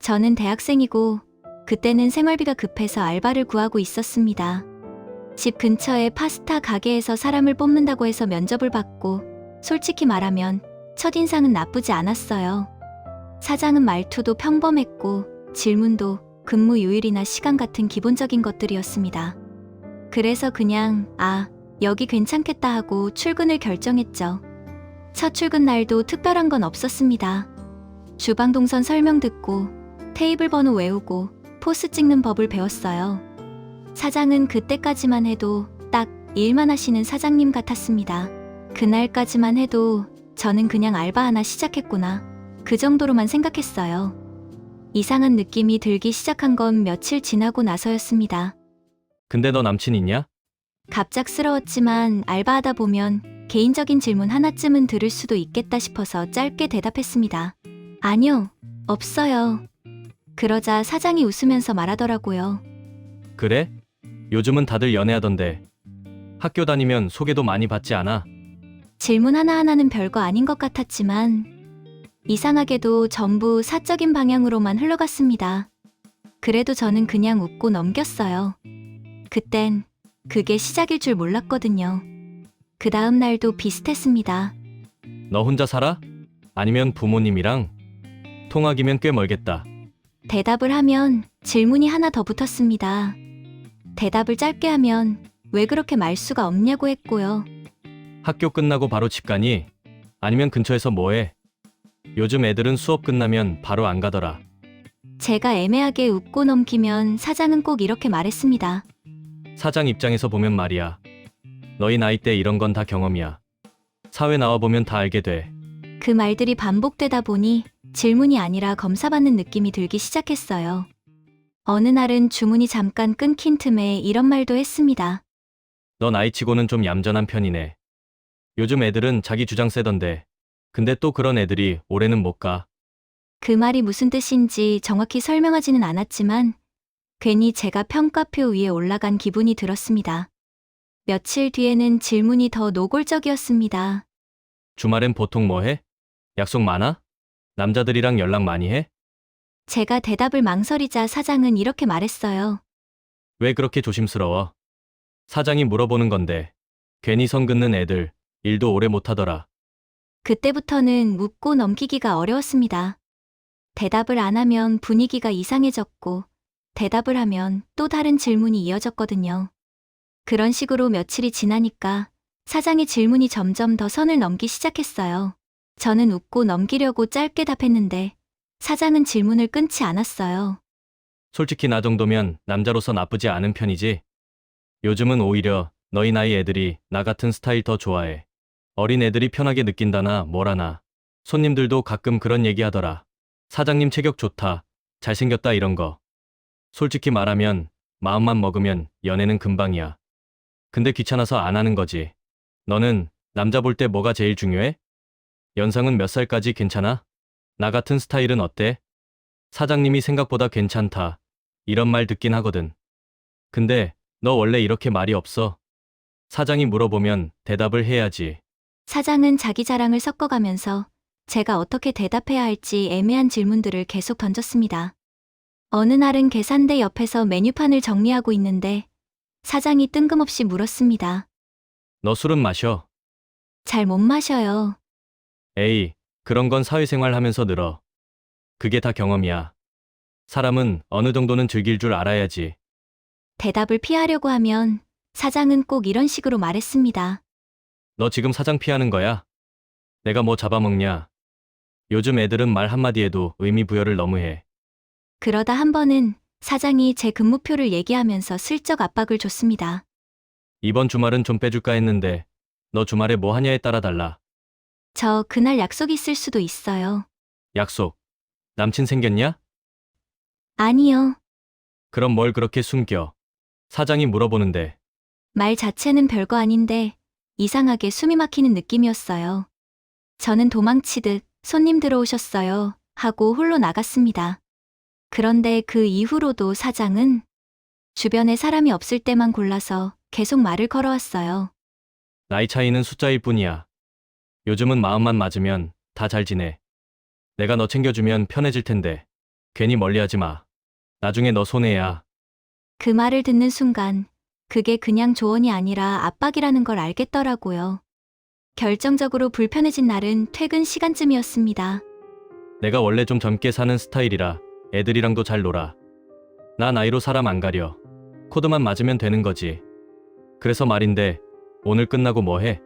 저는 대학생이고 그때는 생활비가 급해서 알바를 구하고 있었습니다. 집 근처에 파스타 가게에서 사람을 뽑는다고 해서 면접을 받고 솔직히 말하면 첫인상은 나쁘지 않았어요. 사장은 말투도 평범했고 질문도 근무 요일이나 시간 같은 기본적인 것들이었습니다. 그래서 그냥 여기 괜찮겠다 하고 출근을 결정했죠. 첫 출근 날도 특별한 건 없었습니다. 주방 동선 설명 듣고 테이블 번호 외우고 포스 찍는 법을 배웠어요. 사장은 그때까지만 해도 딱 일만 하시는 사장님 같았습니다. 그날까지만 해도 저는 그냥 알바 하나 시작했구나. 그 정도로만 생각했어요. 이상한 느낌이 들기 시작한 건 며칠 지나고 나서였습니다. 근데 너 남친 있냐? 갑작스러웠지만 알바하다 보면 개인적인 질문 하나쯤은 들을 수도 있겠다 싶어서 짧게 대답했습니다. 아니요, 없어요. 그러자 사장이 웃으면서 말하더라고요. 그래? 요즘은 다들 연애하던데. 학교 다니면 소개도 많이 받지 않아? 질문 하나하나는 별거 아닌 것 같았지만 이상하게도 전부 사적인 방향으로만 흘러갔습니다. 그래도 저는 그냥 웃고 넘겼어요. 그땐 그게 시작일 줄 몰랐거든요. 그 다음 날도 비슷했습니다. 너 혼자 살아? 아니면 부모님이랑? 통학이면 꽤 멀겠다. 대답을 하면 질문이 하나 더 붙었습니다. 대답을 짧게 하면 왜 그렇게 말수가 없냐고 했고요. 학교 끝나고 바로 집 가니? 아니면 근처에서 뭐해? 요즘 애들은 수업 끝나면 바로 안 가더라. 제가 애매하게 웃고 넘기면 사장은 꼭 이렇게 말했습니다. 사장 입장에서 보면 말이야. 너희 나이 때 이런 건 다 경험이야. 사회 나와보면 다 알게 돼. 그 말들이 반복되다 보니 질문이 아니라 검사받는 느낌이 들기 시작했어요. 어느 날은 주문이 잠깐 끊긴 틈에 이런 말도 했습니다. 너 나이치고는 좀 얌전한 편이네. 요즘 애들은 자기 주장 세던데. 근데 또 그런 애들이 올해는 못 가. 그 말이 무슨 뜻인지 정확히 설명하지는 않았지만 괜히 제가 평가표 위에 올라간 기분이 들었습니다. 며칠 뒤에는 질문이 더 노골적이었습니다. 주말엔 보통 뭐 해? 약속 많아? 남자들이랑 연락 많이 해? 제가 대답을 망설이자 사장은 이렇게 말했어요. 왜 그렇게 조심스러워? 사장이 물어보는 건데. 괜히 선 긋는 애들 일도 오래 못 하더라. 그때부터는 묻고 넘기기가 어려웠습니다. 대답을 안 하면 분위기가 이상해졌고 대답을 하면 또 다른 질문이 이어졌거든요. 그런 식으로 며칠이 지나니까 사장의 질문이 점점 더 선을 넘기 시작했어요. 저는 웃고 넘기려고 짧게 답했는데 사장은 질문을 끊지 않았어요. 솔직히 나 정도면 남자로서 나쁘지 않은 편이지. 요즘은 오히려 너희 나이 애들이 나 같은 스타일 더 좋아해. 어린 애들이 편하게 느낀다나 뭐라나. 손님들도 가끔 그런 얘기 하더라. 사장님 체격 좋다. 잘생겼다 이런 거. 솔직히 말하면 마음만 먹으면 연애는 금방이야. 근데 귀찮아서 안 하는 거지. 너는 남자 볼 때 뭐가 제일 중요해? 연상은 몇 살까지 괜찮아? 나 같은 스타일은 어때? 사장님이 생각보다 괜찮다. 이런 말 듣긴 하거든. 근데 너 원래 이렇게 말이 없어? 사장이 물어보면 대답을 해야지. 사장은 자기 자랑을 섞어가면서 제가 어떻게 대답해야 할지 애매한 질문들을 계속 던졌습니다. 어느 날은 계산대 옆에서 메뉴판을 정리하고 있는데 사장이 뜬금없이 물었습니다. 너 술은 마셔. 잘 못 마셔요. 에이, 그런 건 사회생활 하면서 늘어. 그게 다 경험이야. 사람은 어느 정도는 즐길 줄 알아야지. 대답을 피하려고 하면 사장은 꼭 이런 식으로 말했습니다. 너 지금 사장 피하는 거야? 내가 뭐 잡아먹냐? 요즘 애들은 말 한마디에도 의미 부여를 너무해. 그러다 한 번은 사장이 제 근무표를 얘기하면서 슬쩍 압박을 줬습니다. 이번 주말은 좀 빼줄까 했는데 너 주말에 뭐 하냐에 따라 달라. 저 그날 약속 있을 수도 있어요. 약속. 남친 생겼냐? 아니요. 그럼 뭘 그렇게 숨겨? 사장이 물어보는데. 말 자체는 별거 아닌데 이상하게 숨이 막히는 느낌이었어요. 저는 도망치듯 손님 들어오셨어요 하고 홀로 나갔습니다. 그런데 그 이후로도 사장은 주변에 사람이 없을 때만 골라서 계속 말을 걸어왔어요. 나이 차이는 숫자일 뿐이야. 요즘은 마음만 맞으면 다 잘 지내. 내가 너 챙겨주면 편해질 텐데. 괜히 멀리하지 마. 나중에 너 손해야. 그 말을 듣는 순간 그게 그냥 조언이 아니라 압박이라는 걸 알겠더라고요. 결정적으로 불편해진 날은 퇴근 시간쯤이었습니다. 내가 원래 좀 젊게 사는 스타일이라 애들이랑도 잘 놀아. 나 나이로 사람 안 가려. 코드만 맞으면 되는 거지. 그래서 말인데 오늘 끝나고 뭐 해?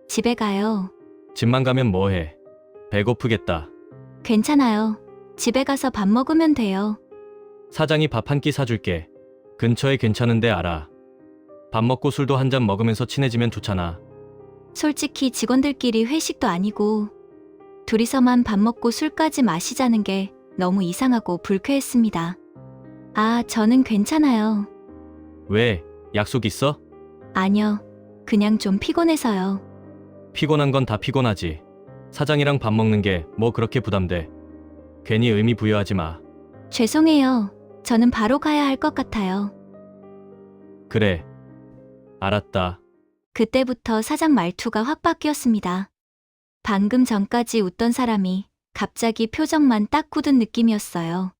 집에 가요. 집만 가면 뭐 해? 배고프겠다. 괜찮아요. 집에 가서 밥 먹으면 돼요. 사장이 밥 한 끼 사줄게. 근처에 괜찮은데 알아. 밥 먹고 술도 한 잔 먹으면서 친해지면 좋잖아. 솔직히 직원들끼리 회식도 아니고 둘이서만 밥 먹고 술까지 마시자는 게 너무 이상하고 불쾌했습니다. 아, 저는 괜찮아요. 왜? 약속 있어? 아니요. 그냥 좀 피곤해서요. 피곤한 건 다 피곤하지. 사장이랑 밥 먹는 게 뭐 그렇게 부담돼. 괜히 의미 부여하지 마. 죄송해요. 저는 바로 가야 할 것 같아요. 그래. 알았다. 그때부터 사장 말투가 확 바뀌었습니다. 방금 전까지 웃던 사람이 갑자기 표정만 딱 굳은 느낌이었어요.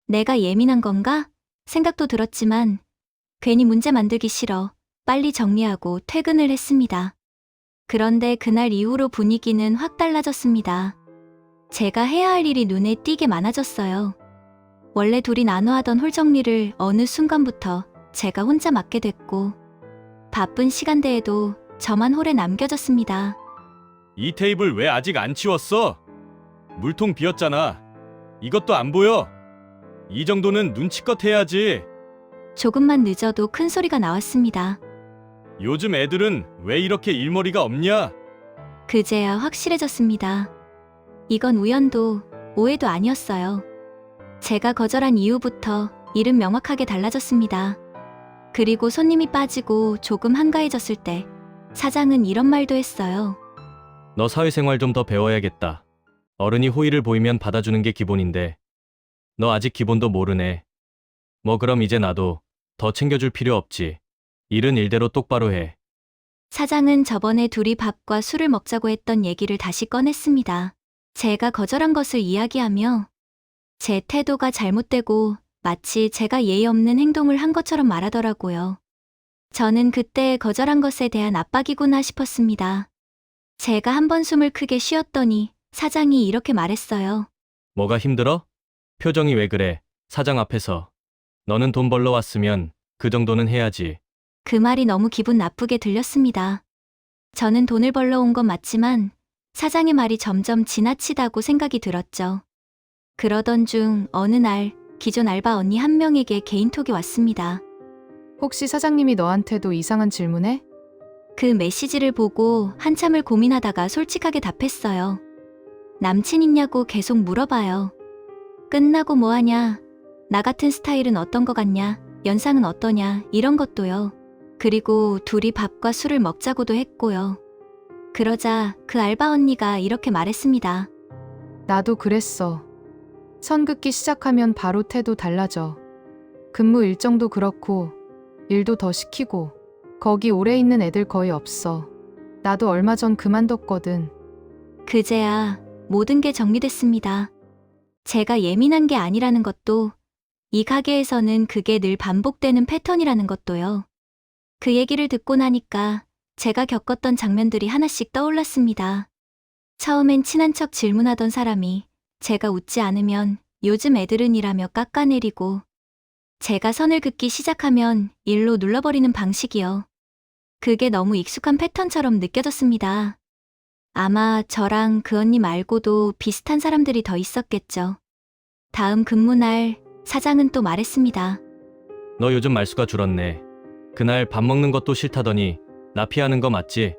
내가 예민한 건가? 생각도 들었지만 괜히 문제 만들기 싫어 빨리 정리하고 퇴근을 했습니다. 그런데 그날 이후로 분위기는 확 달라졌습니다. 제가 해야 할 일이 눈에 띄게 많아졌어요. 원래 둘이 나눠 하던 홀 정리를 어느 순간부터 제가 혼자 맡게 됐고 바쁜 시간대에도 저만 홀에 남겨졌습니다. 이 테이블 왜 아직 안 치웠어? 물통 비었잖아. 이것도 안 보여? 이 정도는 눈치껏 해야지. 조금만 늦어도 큰 소리가 나왔습니다. 요즘 애들은 왜 이렇게 일머리가 없냐? 그제야 확실해졌습니다. 이건 우연도 오해도 아니었어요. 제가 거절한 이후부터 일은 명확하게 달라졌습니다. 그리고 손님이 빠지고 조금 한가해졌을 때 사장은 이런 말도 했어요. 너 사회생활 좀 더 배워야겠다. 어른이 호의를 보이면 받아주는 게 기본인데 너 아직 기본도 모르네. 뭐 그럼 이제 나도 더 챙겨줄 필요 없지. 일은 일대로 똑바로 해. 사장은 저번에 둘이 밥과 술을 먹자고 했던 얘기를 다시 꺼냈습니다. 제가 거절한 것을 이야기하며 제 태도가 잘못되고 마치 제가 예의 없는 행동을 한 것처럼 말하더라고요. 저는 그때 거절한 것에 대한 압박이구나 싶었습니다. 제가 한번 숨을 크게 쉬었더니 사장이 이렇게 말했어요. 뭐가 힘들어? 표정이 왜 그래? 사장 앞에서. 너는 돈 벌러 왔으면 그 정도는 해야지. 그 말이 너무 기분 나쁘게 들렸습니다. 저는 돈을 벌러 온 건 맞지만 사장의 말이 점점 지나치다고 생각이 들었죠. 그러던 중 어느 날 기존 알바 언니 한 명에게 개인톡이 왔습니다. 혹시 사장님이 너한테도 이상한 질문해? 그 메시지를 보고 한참을 고민하다가 솔직하게 답했어요. 남친 있냐고 계속 물어봐요. 끝나고 뭐 하냐? 나 같은 스타일은 어떤 거 같냐? 연상은 어떠냐? 이런 것도요. 그리고 둘이 밥과 술을 먹자고도 했고요. 그러자 그 알바 언니가 이렇게 말했습니다. 나도 그랬어. 선 긋기 시작하면 바로 태도 달라져. 근무 일정도 그렇고 일도 더 시키고 거기 오래 있는 애들 거의 없어. 나도 얼마 전 그만뒀거든. 그제야 모든 게 정리됐습니다. 제가 예민한 게 아니라는 것도 이 가게에서는 그게 늘 반복되는 패턴이라는 것도요. 그 얘기를 듣고 나니까 제가 겪었던 장면들이 하나씩 떠올랐습니다. 처음엔 친한 척 질문하던 사람이 제가 웃지 않으면 요즘 애들은 이라며 깎아내리고 제가 선을 긋기 시작하면 일로 눌러버리는 방식이요. 그게 너무 익숙한 패턴처럼 느껴졌습니다. 아마 저랑 그 언니 말고도 비슷한 사람들이 더 있었겠죠. 다음 근무날 사장은 또 말했습니다. 너 요즘 말수가 줄었네. 그날 밥 먹는 것도 싫다더니 나 피하는 거 맞지?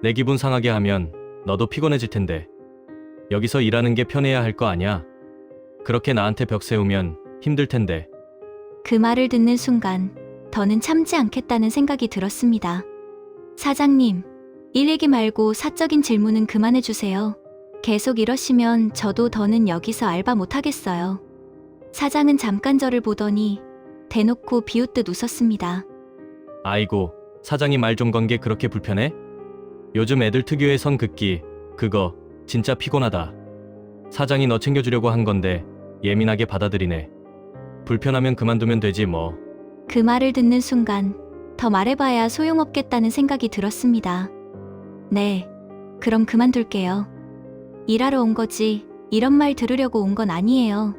내 기분 상하게 하면 너도 피곤해질 텐데. 여기서 일하는 게 편해야 할 거 아냐? 그렇게 나한테 벽 세우면 힘들 텐데. 그 말을 듣는 순간 더는 참지 않겠다는 생각이 들었습니다. 사장님, 일 얘기 말고 사적인 질문은 그만해주세요. 계속 이러시면 저도 더는 여기서 알바 못하겠어요. 사장은 잠깐 저를 보더니 대놓고 비웃듯 웃었습니다. 아이고, 사장이 말 좀 건 게 그렇게 불편해? 요즘 애들 특유의 선 긋기, 그거 진짜 피곤하다. 사장이 너 챙겨주려고 한 건데 예민하게 받아들이네. 불편하면 그만두면 되지 뭐. 그 말을 듣는 순간 더 말해봐야 소용없겠다는 생각이 들었습니다. 네, 그럼 그만둘게요. 일하러 온 거지 이런 말 들으려고 온 건 아니에요.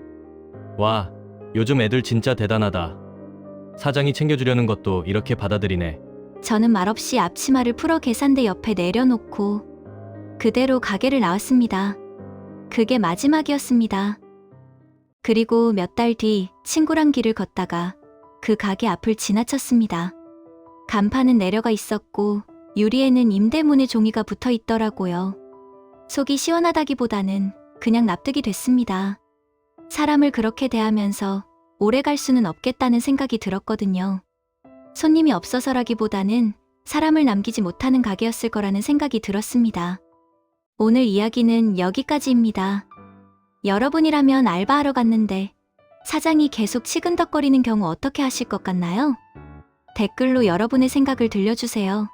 와, 요즘 애들 진짜 대단하다. 사장이 챙겨주려는 것도 이렇게 받아들이네. 저는 말없이 앞치마를 풀어 계산대 옆에 내려놓고 그대로 가게를 나왔습니다. 그게 마지막이었습니다. 그리고 몇 달 뒤 친구랑 길을 걷다가 그 가게 앞을 지나쳤습니다. 간판은 내려가 있었고 유리에는 임대문의 종이가 붙어 있더라고요. 속이 시원하다기보다는 그냥 납득이 됐습니다. 사람을 그렇게 대하면서 오래 갈 수는 없겠다는 생각이 들었거든요. 손님이 없어서라기보다는 사람을 남기지 못하는 가게였을 거라는 생각이 들었습니다. 오늘 이야기는 여기까지입니다. 여러분이라면 알바하러 갔는데 사장이 계속 치근덕거리는 경우 어떻게 하실 것 같나요? 댓글로 여러분의 생각을 들려주세요.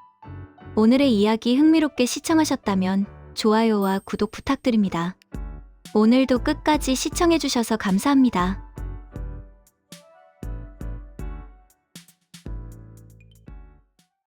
오늘의 이야기 흥미롭게 시청하셨다면 좋아요와 구독 부탁드립니다. 오늘도 끝까지 시청해주셔서 감사합니다.